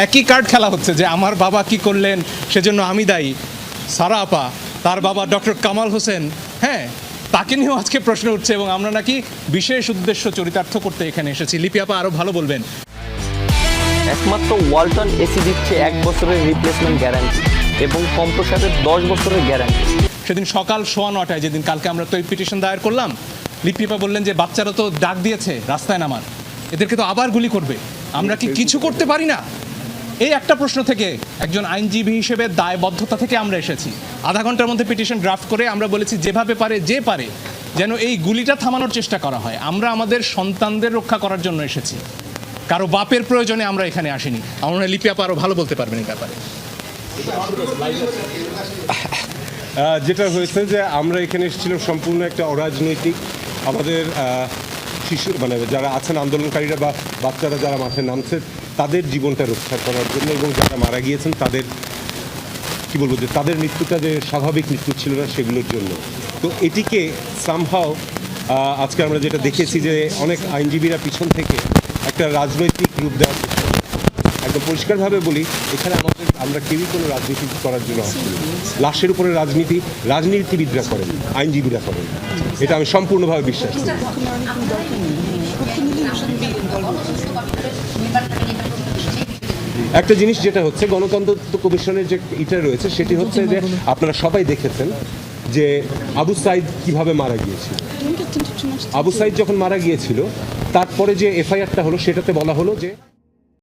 একই কার্ড খেলা হচ্ছে যে আমার বাবা কি করলেন সেজন্য আমি দায়ী। সারা আপা, তার বাবা ডক্টর কামাল হোসেন, হ্যাঁ, তাকে নিয়েও আজকে প্রশ্ন উঠছে এবং আমরা নাকি বিশেষ উদ্দেশ্য চরিতার্থ করতে এখানে এসেছি। লিপি আপা আরও ভালো বলবেন। একমাত্র ওয়ালটন এসি দিচ্ছে 1 বছরের রিপ্লেসমেন্ট গ্যারান্টি এবং কম্প্রেসারের 10 বছরের গ্যারান্টি। সেদিন সকাল 9:15 যেদিন কালকে আমরা তো এই পিটিশন দায়ের করলাম, লিপি আপা বললেন যে বাচ্চারা তো ডাক দিয়েছে রাস্তায় নামার, এদেরকে তো আবার গুলি করবে, আমরা কি কিছু করতে পারি না? এই একটা প্রশ্ন থেকে একজন আইনজীবী হিসেবে দায়বদ্ধতা থেকে আমরা এসেছি। আধা ঘন্টার মধ্যে পিটিশন ড্রাফট করে আমরা বলেছি যেভাবে পারে যে পারে যেন এই গুলিটা থামানোর চেষ্টা করা হয়। আমরা আমাদের সন্তানদের রক্ষা করার জন্য এসেছি, কারো বাপের প্রয়োজনে আমরা এখানে আসিনি। আমরা লিপি আপা আরও ভালো বলতে পারবেন এই ব্যাপারে। যেটা হয়েছে যে আমরা এখানে এসেছিলাম সম্পূর্ণ একটা অরাজনৈতিক, আমাদের শিশু মানে যারা আছেন আন্দোলনকারীরা বা বাচ্চারা যারা মাঠে নামছে তাদের জীবনটা রক্ষা করার জন্য এবং যারা মারা গিয়েছেন তাদের কী বলবো যে তাদের মৃত্যুটা যে স্বাভাবিক মৃত্যু ছিল না সেগুলোর জন্য। তো এটিকে সামহাও আজকে আমরা যেটা দেখেছি যে অনেক আইনজীবীরা পিছন থেকে একটা রাজনৈতিক রূপ দেওয়ার চেষ্টা করে। একদম পরিষ্কারভাবে বলি, এখানে আমরা কেউই কোনো রাজনীতি করার জন্য আসছি না। লাশের উপরে রাজনীতিবিদরা করেন, আইনজীবীরা করেন, এটা আমি সম্পূর্ণভাবে বিশ্বাস করি। একটা জিনিস যেটা হচ্ছে গণতন্ত্র কমিশনের যে এটা রয়েছে সেটি হচ্ছে যে আপনারা সবাই দেখেছেন যে আবু সাইদ কিভাবে মারা গিয়েছিল। আবু সাইদ যখন মারা গিয়েছিল তারপরে যে এফআইআরটা হলো সেটাতে বলা হলো যে